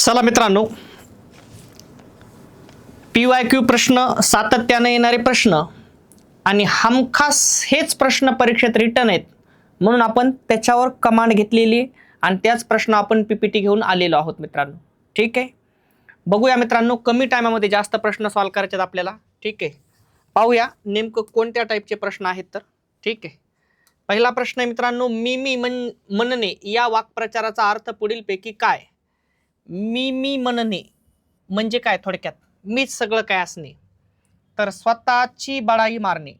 चला मित्रांनो, PYQ प्रश्न, सातत्याने येणारे प्रश्न आणि हमखास हेच प्रश्न परीक्षेत रिटर्न आहेत म्हणून आपण त्याच्यावर कमांड घेतलेली आणि त्याच प्रश्न आपण PPT घेऊन आलेलो आहोत मित्रांनो. ठीक आहे, बघूया मित्रांनो, कमी टायमामध्ये जास्त प्रश्न सॉल्व करायचे आपल्याला. ठीक आहे, पाहूया नेमकं कोणत्या टाईपचे प्रश्न आहेत तर. ठीक आहे, पहिला प्रश्न आहे मित्रांनो, मी म्हणणे या वाक्प्रचाराचा अर्थ पुढीलपैकी काय? मी म्हणणे म्हणजे काय? थोडक्यात मीच सगळं काय असणे, तर स्वतःची बडाई मारणे.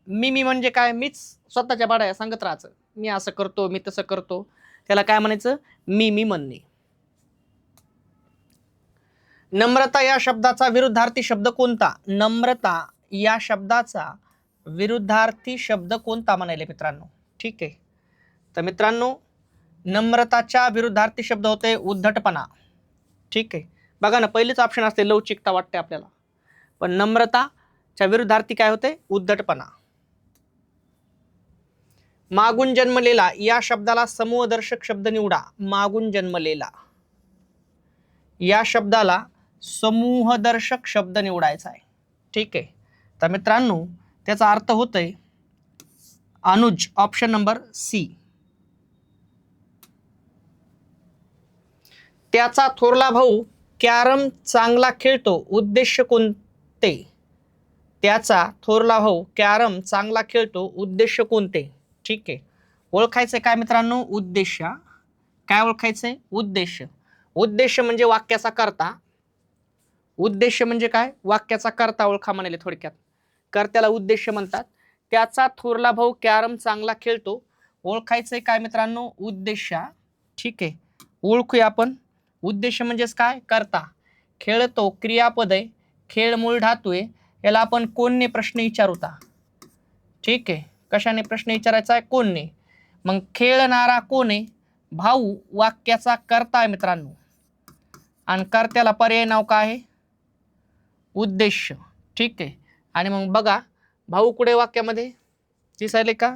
मी म्हणजे काय? मीच स्वतःच्या बडाया सांगत राहायचं, मी असं करतो, मी तसं करतो, त्याला काय म्हणायचं? मी म्हणणे. नम्रता या शब्दाचा विरुद्धार्थी शब्द कोणता? नम्रता या शब्दाचा विरुद्धार्थी शब्द कोणता म्हणाले मित्रांनो? ठीक आहे, तर मित्रांनो नम्रताच्या विरुद्धार्थी शब्द होते उद्धटपणा. ठीक आहे, बघा ना, पहिलेच ऑप्शन असते लवचिकता वाटते आपल्याला, पण नम्रताच्या विरुद्धार्थी काय होते? उद्धटपणा. मागून जन्मलेला या शब्दाला समूहदर्शक शब्द निवडा. मागून जन्मलेला या शब्दाला समूहदर्शक शब्द निवडायचा आहे. ठीक आहे, तर मित्रांनो त्याचा अर्थ होतोय अनुज, ऑप्शन नंबर सी. त्याचा थोरला भाऊ कॅरम चांगला खेळतो, उद्देश कोणते? त्याचा थोरला भाऊ कॅरम चांगला खेळतो, उद्देश कोणते? ठीक आहे, ओळखायचं काय मित्रांनो? उद्देश. काय ओळखायचंय? उद्देश. उद्देश म्हणजे वाक्याचा कर्ता. उद्देश म्हणजे काय? वाक्याचा कर्ता ओळखा म्हणाले थोडक्यात, कर्त्याला उद्देश म्हणतात. त्याचा थोरला भाऊ कॅरम चांगला खेळतो, ओळखायचंय काय मित्रांनो? उद्देश. ठीक आहे, ओळखूया आपण. उद्देश म्हणजेच काय? कर्ता. खेळतो क्रियापद आहे, खेळ मूळ धातू आहे, याला आपण कोणने प्रश्न विचारूता. ठीक आहे, कशाने प्रश्न विचारायचा आहे? कोणने. मग खेळणारा कोण आहे? भाऊ वाक्याचा कर्ता आहे मित्रांनो, आणि कर्त्याला पर्याय नाव काय आहे? उद्देश. ठीक आहे, आणि मग बघा भाऊ कुठे वाक्यामध्ये दिसायले का?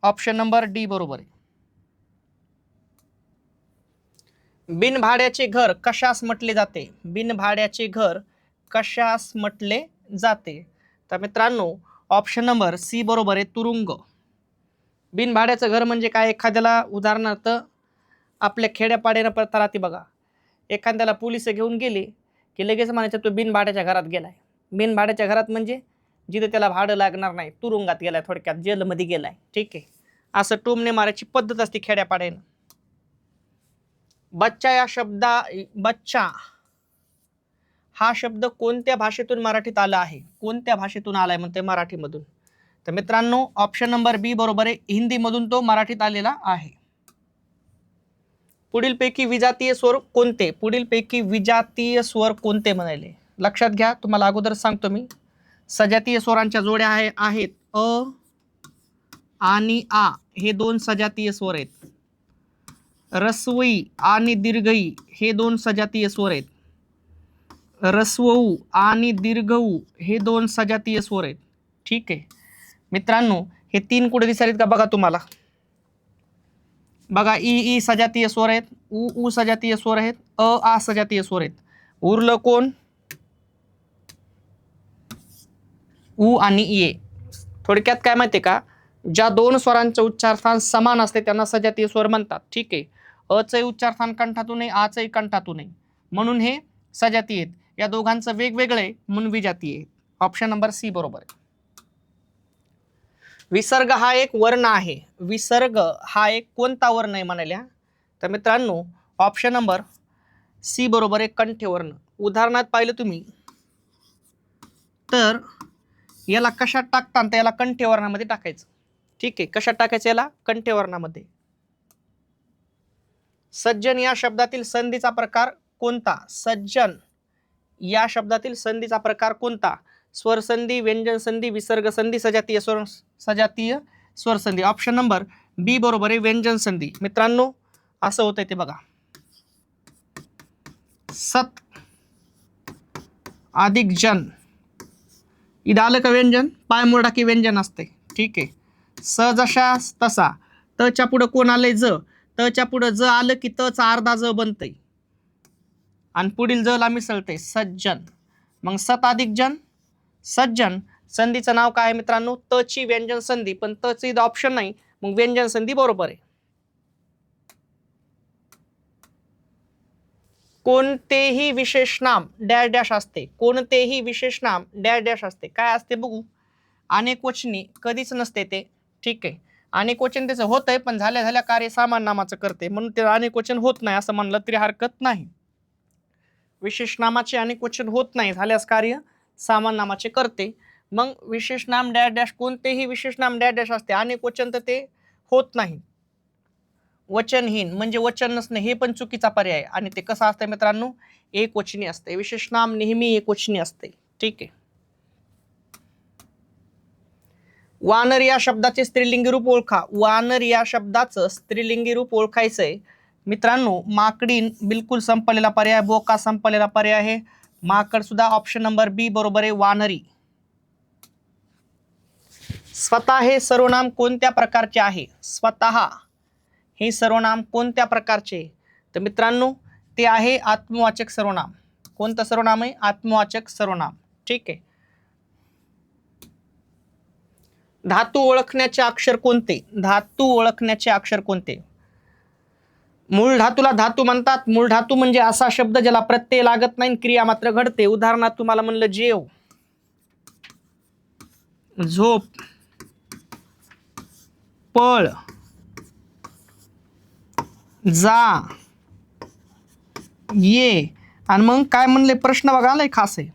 ऑप्शन नंबर डी बरोबर आहे. बिनभाड्याचे घर कशास म्हटले जाते? बिनभाड्याचे घर कशास म्हटले जाते? तर मित्रांनो ऑप्शन नंबर सी बरोबर आहे, तुरुंग. बिनभाड्याचं घर म्हणजे काय? एखाद्याला उदाहरणार्थ आपल्या खेड्यापाड्यानं प्रथा राहते बघा, एखाद्याला पोलिस घेऊन गेले की लगेच म्हणायचं तो बिनभाड्याच्या घरात गेलाय. बिनभाड्याच्या घरात म्हणजे जिथे त्याला भाडं लागणार नाही, तुरुंगात गेलाय, थोडक्यात जेलमध्ये गेलाय. ठीक आहे, असं टोमणे मारायची पद्धत असते खेड्यापाड्यानं. बच्चा या बच्चा हा शब्द कोणत्या भाषेतून मराठीत आला आहे? कोणत्या भाषेतून आलाय म्हणते? मराठीमधून. तर मित्रांनो ऑप्शन नंबर बी बरोबर आहे, हिंदीमधून तो मराठीत आलेला आहे. पुढीलपैकी विजातीय स्वर कोणते? पुढीलपैकी विजातीय स्वर कोणते म्हणाले? लक्षात घ्या, तुम्हाला अगोदर सांगतो मी. सजातीय स्वरांच्या जोड्या आहेत अ आणि आ, हे दोन सजातीय स्वर आहेत. रस्वई आणि दीर्घई हे दोन सजातीय स्वर आहेत. रस्वऊ आणि दीर्घऊ हे दोन सजातीय स्वर आहेत. ठीक आहे मित्रांनो, हे तीन कुठे दिसत का बघा तुम्हाला. बघा, ई सजातीय स्वर आहेत, उ सजातीय स्वर आहेत, आ सजातीय स्वर आहेत. उरलं कोण? उ आणि ए. थोडक्यात काय माहितीये का, ज्या दोन स्वरांचं उच्चारस्थान समान असते त्यांना सजातीय स्वर म्हणतात. ठीक आहे, अचंही उच्चारस्थान कंठातून आहे, आचंही कंठातून आहे, म्हणून हे सजातीय आहेत. या दोघांचं वेगवेगळं आहे म्हणून विजातीय आहे. ऑप्शन नंबर सी बरोबर आहे. विसर्ग हा एक वर्ण आहे. विसर्ग हा एक कोणता वर्ण आहे म्हणाल्या? तर मित्रांनो ऑप्शन नंबर सी बरोबर आहे, कंठ्यवर्ण. उदाहरणात पाहिलं तुम्ही तर याला कशात टाकता? तर याला कंठ्यवर्णामध्ये टाकायचं. ठीक आहे, कशात टाकायचं? याला कंठ्यवर्णामध्ये. सज्जन या शब्दातील संधीचा प्रकार कोणता? सज्जन या शब्दातील संधीचा प्रकार कोणता? स्वरसंधी, व्यंजन संधी, विसर्ग संधी, सजातीय स्वर संधी. ऑप्शन नंबर बी बरोबर आहे, व्यंजन संधी. मित्रांनो असं होतंय ते बघा, सत अधिक जन, इथं आलं का व्यंजन? पाय मोडा की व्यंजन असते. ठीक आहे, स जशा तसा. तच्या पुढं कोण आलंय? ज. तच्या पुढं ज आलं की तचा अर्धा ज बनतंय. आणि पुढील जला मिसळते सज्जन, मग सत अधिक जन सज्जन. संधीचं नाव काय आहे मित्रांनो? तची व्यंजन संधी, पण तच इथं ऑप्शन नाही, मग व्यंजन संधी बरोबर आहे. कोणतेही विशेष नाम डॅश डॅश असते, कोणतेही विशेष नाम डॅश डॅश असते. काय असते बघू? अनेक वचनी कधीच नसते ते. ठीक आहे, अनेक वचन त्याचं होतंय पण झाल्या झाल्या कार्य सामान्य नामाचं करते, म्हणून ते अनेक वचन होत नाही असं म्हणलं तरी हरकत नाही. विशेष नामाचे अनेक वचन होत नाही, झाल्यास कार्य सामान्य नामाचे करते. मग विशेष नाम डॅश डॅश, कोणतेही विशेष नाम डॅश डॅश असते, अनेक वचन तर ते होत नाही. वचनहीन म्हणजे वचन नसणे हे पण चुकीचा पर्याय आहे, आणि ते कसं असतं मित्रांनो? एक वचनी असते. विशेष नाम नेहमी एक वचनी असते. ठीक आहे. वानर या शब्दाचे स्त्रीलिंगी रूप ओळखा. वानर या शब्दाचं स्त्रीलिंगी रूप ओळखायचंय मित्रांनो. माकडीन बिलकुल संपलेला पर्याय, बोका संपलेला पर्याय आहे, माकड सुद्धा ऑप्शन नंबर बी बरोबर आहे, वानरी. स्वतः हे सर्वनाम कोणत्या प्रकारचे आहे? स्वतः हे सर्वनाम कोणत्या प्रकारचे? तर मित्रांनो ते आहे आत्मवाचक सर्वनाम. कोणतं सर्वनाम आहे? आत्मवाचक सर्वनाम. ठीक आहे. धातू ओळखण्याचे अक्षर कोणते? धातू ओळखण्याचे अक्षर कोणते? मूळ धातूला धातू म्हणतात. मूळ धातू म्हणजे असा शब्द ज्याला प्रत्यय लागत नाही, क्रिया मात्र घडते. उदाहरणार्थ तुम्हाला म्हणलं जेव, झोप, पळ, जा, ये, आणि मग काय म्हणले प्रश्न बघा लय खास आहे.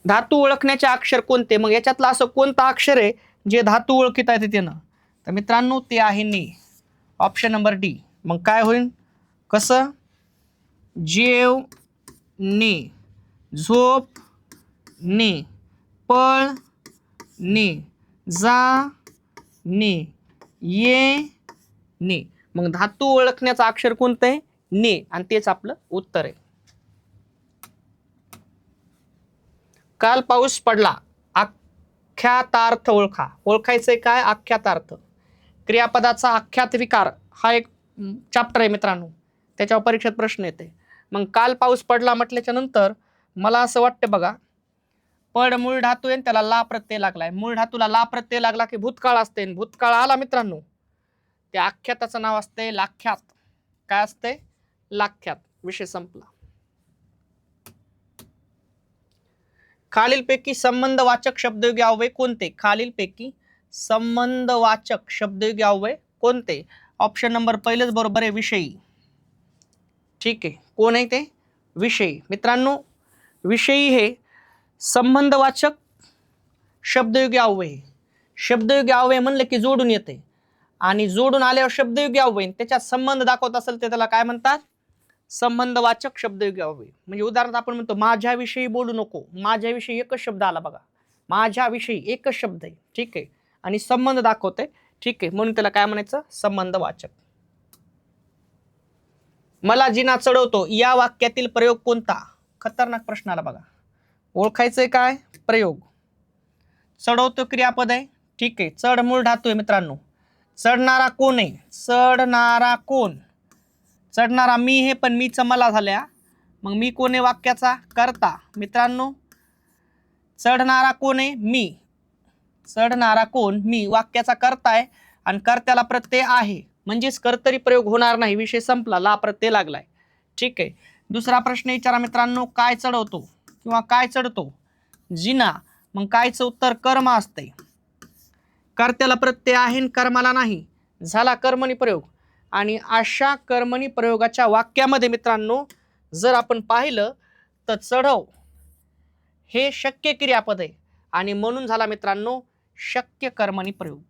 धातू ओळखण्याचे अक्षर कोणते? मग याच्यातलं असं कोणतं अक्षर आहे जे धातू ओळखिता येते त्यानं? तर मित्रांनो ते आहे ने, ऑप्शन नंबर डी. मग काय होईल? कसं? जेव ने, झोप ने, पळ ने, जा ने, ये ने. मग धातू ओळखण्याचं अक्षर कोणतं आहे? ने, आणि तेच आपलं उत्तर आहे. काल पाऊस पडला. आख्यातार्थ ओळखा. ओळखायचंय काय? आख्यातार्थ. क्रियापदाचा आख्यात विकार हा एक चॅप्टर आहे मित्रांनो, त्याच्यावर परीक्षेत प्रश्न येते. मग काल पाऊस पडला म्हटल्याच्या नंतर मला असं वाटतं बघा, पड मूळ धातू आहे, त्याला ला प्रत्यय लागलाय. मूळ धातूला ला प्रत्यय लागला की भूतकाळ असते, भूतकाळ आला मित्रांनो त्या आख्याताचं नाव असते लाख्यात. काय असते? लाख्यात. विषय संपला. खालीलपैकी संबंधवाचक शब्दयोगी अव्यय कोणते? खालीलपैकी संबंधवाचक शब्दयोगी अव्यय कोणते? ऑप्शन नंबर पहिलेच बरोबर आहे, विषयी. ठीक आहे, कोण आहे ते? विषयी. मित्रांनो विषयी हे संबंधवाचक शब्दयोगी अव्यय. शब्दयोगी अव्यय म्हणलं की जोडून येते, आणि जोडून आल्यावर शब्दयोगी अव्यय त्याच्यात संबंध दाखवत असेल ते त्याला काय म्हणतात? संबंधवाचक शब्दयोगी अव्यय. म्हणजे उदाहरणार्थ आपण म्हणतो माझ्याविषयी बोलू नको, माझ्याविषयी एकच शब्द आला बघा, माझ्याविषयी एकच शब्द आहे. ठीक आहे, आणि संबंध दाखवते. ठीक आहे, म्हणून त्याला काय म्हणायचं? संबंधवाचक. मला जिना चढवतो या वाक्यातील प्रयोग कोणता? खतरनाक प्रश्न आला बघा. ओळखायचंय काय? प्रयोग. चढवतो क्रियापद आहे. ठीक आहे, चढ मूळ धातू आहे मित्रांनो. चढणारा कोण आहे? चढणारा कोण? चढणारा मी हे, पण मीच मला झाल्या, मग मी कोण आहे वाक्याचा? कर्ता. मित्रांनो चढणारा कोण आहे? मी. चढणारा कोण? मी. वाक्याचा कर्ता आहे, आणि कर्त्याला प्रत्यय आहे, म्हणजेच कर्तरी प्रयोग होणार नाही. विषय संपला, ला प्रत्यय लागलाय. ठीक आहे. दुसरा प्रश्न विचारा मित्रांनो, काय चढवतो किंवा काय चढतो? जिना. मग कायचं उत्तर? कर्म असते. कर्त्याला प्रत्यय आहे, कर्माला नाही, झाला कर्मणी प्रयोग. आणि अशा कर्मणी प्रयोगाच्या वाक्यामध्ये मित्रांनो जर आपण पाहिलं तर चढव हे शक्य क्रियापद आहे, आणि म्हणून झाला मित्रांनो शक्य कर्मणी प्रयोग.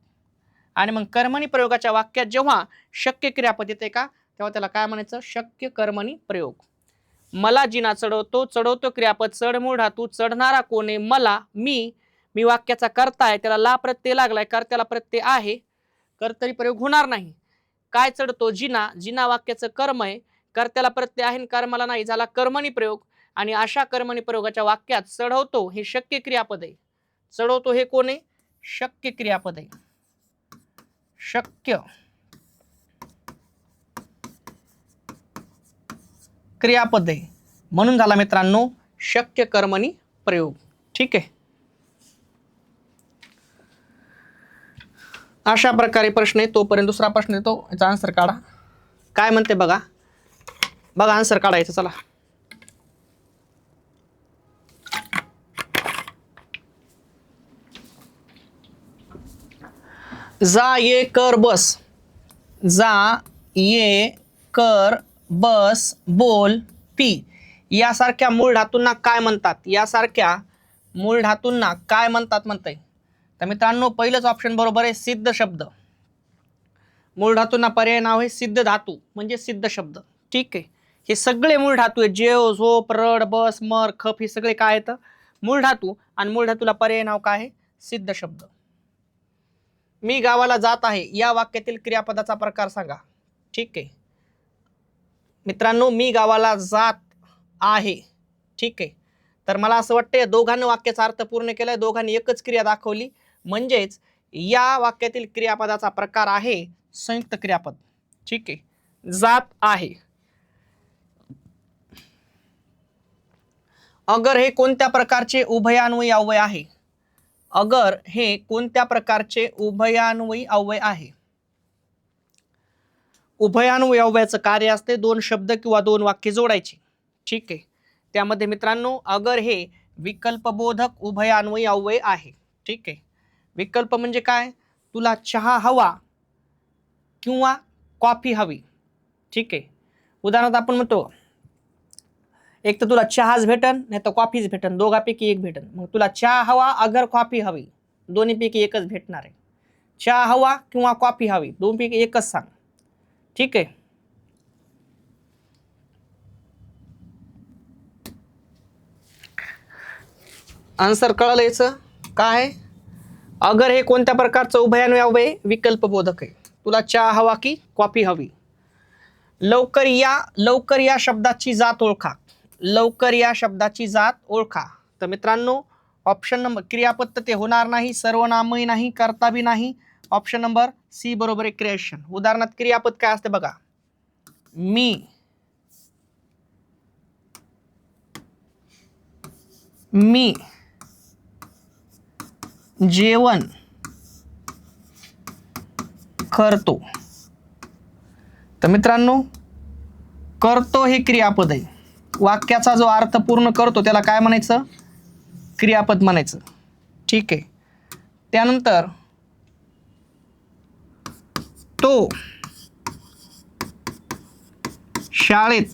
आणि मग कर्मणी प्रयोगाच्या वाक्यात जेव्हा शक्य क्रियापद येते का, तेव्हा त्याला काय म्हणायचं? शक्य कर्मणी प्रयोग. मला जिना चढवतो, चढवतो क्रियापद, चढ मूळ धातू, चढणारा कोण आहे? मला, मी. मी वाक्याचा कर्ता आहे, त्याला ला प्रत्यय लागलाय, कर्त्याला प्रत्यय आहे, कर्तरी प्रयोग होणार नाही. काय चढतो? जिना. जिना वाक्याचं कर्म आहे, कर्त्याला प्रत्यय आहे, कर्माला नाही, झाला कर्मणी प्रयोग. आणि अशा कर्मणी प्रयोगाच्या वाक्यात चढवतो हे शक्य क्रियापद आहे. चढवतो हे कोण आहे? शक्य क्रियापद आहे. शक्य क्रियापद आहे, म्हणून झाला मित्रांनो शक्य कर्मणी प्रयोग. ठीक आहे. अशा प्रकारे प्रश्न आहे. तोपर्यंत दुसरा प्रश्न येतो, याचा आन्सर काढा. काय म्हणते बघा, बघा आन्सर काढायचं. चला, जा ये कर बस, जा ये कर बस बोल पी यासारख्या मूळ धातूंना काय म्हणतात? यासारख्या मूळ धातूंना काय म्हणतात म्हणतंय. तर मित्रांनो पहिलंच ऑप्शन बरोबर आहे, सिद्ध शब्द. मूळ धातूंना पर्याय नाव आहे सिद्ध धातू म्हणजे सिद्ध शब्द. ठीक आहे. हे सगळे मूळ धातू आहेत. जेव, झोप, रड, बस, मर, खप हे सगळे काय आहेत? मूळ धातू. आणि मूळ धातूला पर्याय नाव काय आहे? सिद्ध शब्द. मी गावाला जात आहे या वाक्यातील क्रियापदाचा प्रकार सांगा. ठीक आहे मित्रांनो, मी गावाला जात आहे. ठीक आहे. तर मला असं वाटतं दोघांनी वाक्याचा अर्थ पूर्ण केलाय, दोघांनी एकच क्रिया दाखवली. म्हणजेच या वाक्यातील क्रियापदाचा प्रकार आहे संयुक्त क्रियापद. ठीक आहे. जात आहे. अगर हे कोणत्या प्रकारचे उभयान्वयी अव्यय आहे? अगर हे कोणत्या प्रकारचे उभयान्वयी अव्यय आहे? उभयान्वयी अव्ययाचं कार्य असते दोन शब्द किंवा दोन वाक्य जोडायची. ठीक आहे. त्यामध्ये मित्रांनो अगर हे विकल्पबोधक उभयान्वयी अव्यय आहे. ठीक आहे. विकल्प म्हणजे काय? तुला चहा हवा किंवा कॉफी हवी. ठीक आहे. उदाहरणार्थ आपण म्हणतो एक तर तुला चहाच भेटन नाही तर कॉफीच भेटन, दोघांपैकी एक भेटन. मग तुला चहा हवा अगर कॉफी हवी, दोन्हीपैकी एकच भेटणार आहे. चहा हवा किंवा कॉफी हवी, दोनपैकी एकच सांग. ठीक आहे. आन्सर कळलं याचं काय? अगर हे कोणत्या प्रकारचं उभयान्वयी अव्यय? विकल्पबोधक आहे. तुला चहा हवा की कॉफी हवी. लवकर या, लवकर या शब्दाची जात ओळखा. लवकर या शब्दाची जात ओळखा. तर मित्रांनो ऑप्शन नंबर क्रियापद तर ते होणार नाही, सर्वनामही नाही, कर्ता बी नाही. ऑप्शन नंबर सी बरोबर आहे क्रिएशन. उदाहरणार्थ क्रियापद काय असते बघा, मी, मी जेवण करतो. तर मित्रांनो करतो हे क्रियापद आहे. वाक्याचा जो अर्थ पूर्ण करतो त्याला काय म्हणायचं? क्रियापद म्हणायचं. ठीक आहे. त्यानंतर तो शाळेत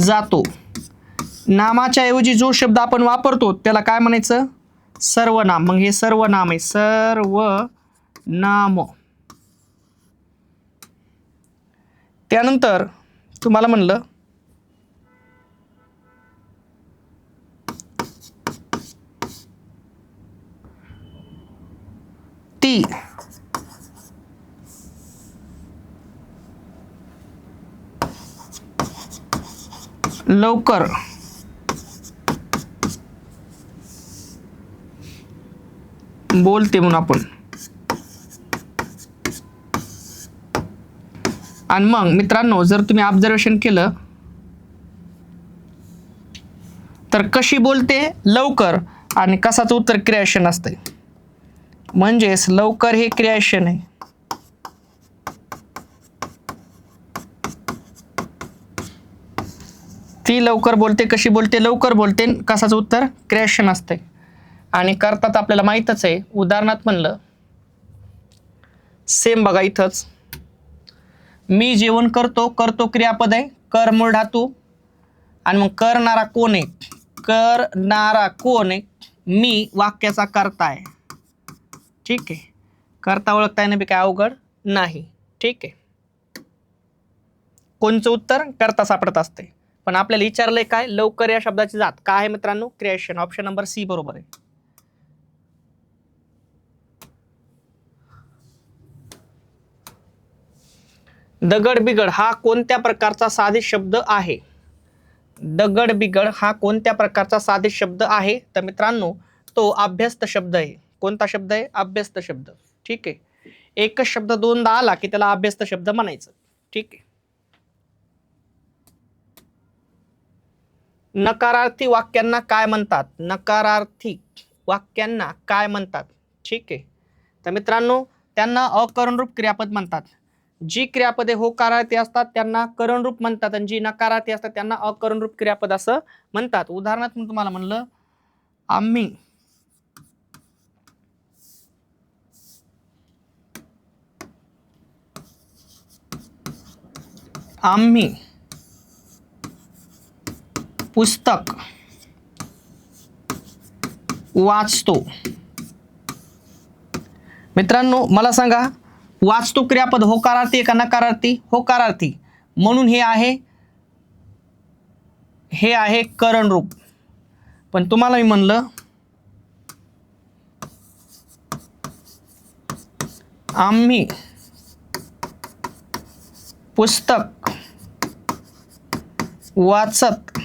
जातो. नामाच्या ऐवजी जो शब्द आपण वापरतो त्याला काय म्हणायचं? सर्वनाम. मग हे सर्वनाम आहे, सर्वनाम. त्यानंतर तुम्हाला म्हणलं ती लवकर बोलते म्हणून आपण. आणि मग मित्रांनो जर तुम्ही ऑब्झर्वेशन केलं तर कशी बोलते? लवकर. आणि कसाचं उत्तर? क्रियाशन असते. म्हणजेच लवकर हे क्रियाशन आहे. ती लवकर बोलते. कशी बोलते? लवकर बोलते. कसाचं उत्तर? क्रियाशन असते. आणि करतात आपल्याला माहीतच आहे. उदाहरणार्थ म्हणलं सेम बघा इथंच, मी जेवण करतो. करतो क्रियापद आहे, कर मूळ धातू. आणि मग करणारा कोण आहे? करणारा कोण आहे? मी वाक्याचा कर्ता आहे. ठीक आहे. कर्ता ओळखता येणं बी काय अवघड नाही. ठीक आहे. कोणचं उत्तर? कर्ता सापडत असते. पण आपल्याला विचारलंय काय? लवकर या शब्दाची जात काय आहे मित्रांनो? क्रिएशन. ऑप्शन नंबर सी बरोबर आहे. दगड बिगड हा कोणत्या प्रकारचा साधित शब्द आहे? दगड बिगड हा कोणत्या प्रकारचा साधित शब्द आहे? तर मित्रांनो तो अभ्यस्त शब्द आहे. कोणता शब्द आहे? अभ्यस्त शब्द. ठीक आहे. एकच शब्द दोनदा आला की त्याला अभ्यस्त शब्द म्हणायचं. ठीक आहे. नकारार्थी वाक्यांना काय म्हणतात? नकारार्थी वाक्यांना काय म्हणतात? ठीक आहे, तर मित्रांनो त्यांना अकरणरूप क्रियापद म्हणतात. जी क्रियापदे होकारार्थी असतात त्यांना करणरूप म्हणतात आणि जी नकारार्थी असतात त्यांना अकरणरूप क्रियापद असं म्हणतात. उदाहरणार्थ मी तुम्हाला म्हणलं आम्ही आम्ही पुस्तक वाचतो. मित्रांनो मला सांगा, वाचतो क्रियापद होकारार्थी का नकारार्थी? होकारार्थी, म्हणून हे आहे करणरूप. पण तुम्हाला मी म्हणलं आम्ही पुस्तक वाचत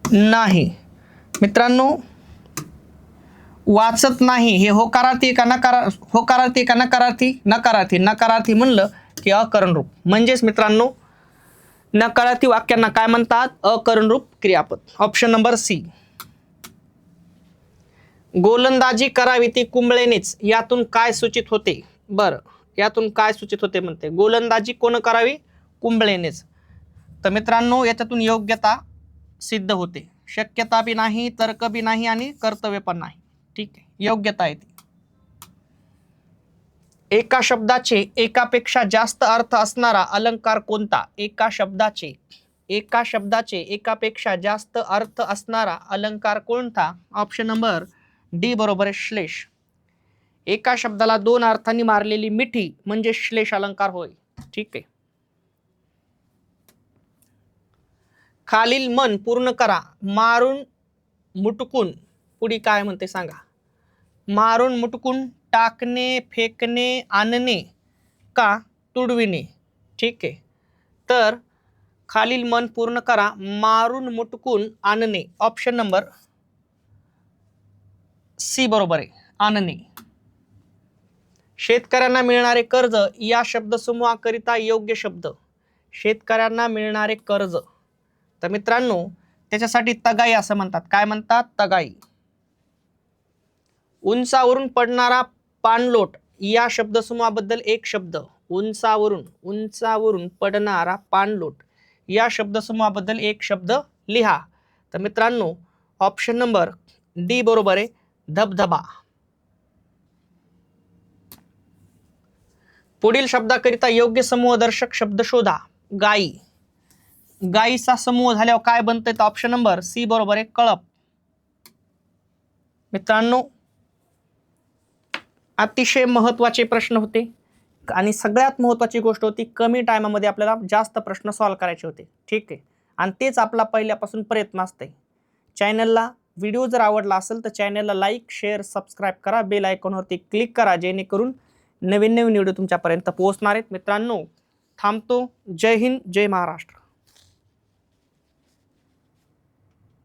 नाही. मित्रांनो वाचत नाही हे होकारार्थी का होकारार्थी का नकारार्थी? नकारार्थी. नकारार्थी म्हणलं की अकरणरूप. म्हणजेच मित्रांनो नकारार्थी वाक्यांना काय म्हणतात? अकरणरूप क्रियापद. Option number C. गोलंदाजी करावी ती कुंबळेनेच, यातून काय सूचित होते? बरं, यातून काय सूचित होते म्हणते? गोलंदाजी कोण करावी? कुंबळेनेच. तर मित्रांनो याच्यातून योग्यता सिद्ध होते. शक्यता बी नाही, तर्क बी नाही आणि कर्तव्य पण नाही. ठीक आहे, योग्यता आहे ती. एका शब्दाचे एकापेक्षा जास्त अर्थ असणारा अलंकार कोणता? एका शब्दाचे एकापेक्षा जास्त अर्थ असणारा अलंकार कोणता? ऑप्शन नंबर डी बरोबर आहे, श्लेष. एका शब्दाला दोन अर्थांनी मारलेली मिठी म्हणजे श्लेष अलंकार होय. ठीक आहे. खालील मन पूर्ण करा. मारून मुटकून पुढे काय म्हणते सांगा? मारून मुटकून, टाकणे, फेकणे, आणणे का तुडविणे? ठीक आहे, तर खालील मन पूर्ण करा. मारून मुटकून आणणे. ऑप्शन नंबर सी बरोबर आहे, आणणे. शेतकऱ्यांना मिळणारे कर्ज या शब्दसमूहाकरिता योग्य शब्द. शेतकऱ्यांना मिळणारे कर्ज, तर मित्रांनो त्याच्यासाठी तगाई असं म्हणतात. काय म्हणतात? तगाई. उंचावरून पडणारा पाणलोट या शब्दसमूहाबद्दल एक शब्द. उंचावरून पडणारा पाणलोट या शब्दसमूहाबद्दल एक शब्द लिहा. तर मित्रांनो ऑप्शन नंबर डी बरोबर आहे, धबधबा. पुढील शब्दाकरिता योग्य समूहदर्शक शब्द शोधा. गाई. गाईचा समूह झाल्यावर काय बनतंय? तर ऑप्शन नंबर सी बरोबर आहे, कळप. मित्रांनो अतिशय महत्त्वाचे प्रश्न होते आणि सगळ्यात महत्त्वाची गोष्ट होती कमी टायमामध्ये आपल्याला जास्त प्रश्न सॉल्व्ह करायचे होते. ठीक आहे, आणि तेच आपला पहिल्यापासून प्रयत्न असते. चॅनलला व्हिडिओ जर आवडला असेल तर चॅनलला लाईक, शेअर, सबस्क्राईब करा. बेल आयकॉनवरती क्लिक करा जेणेकरून नवीन व्हिडिओ तुमच्यापर्यंत पोहोचणार आहेत. मित्रांनो थांबतो. जय हिंद, जय महाराष्ट्र.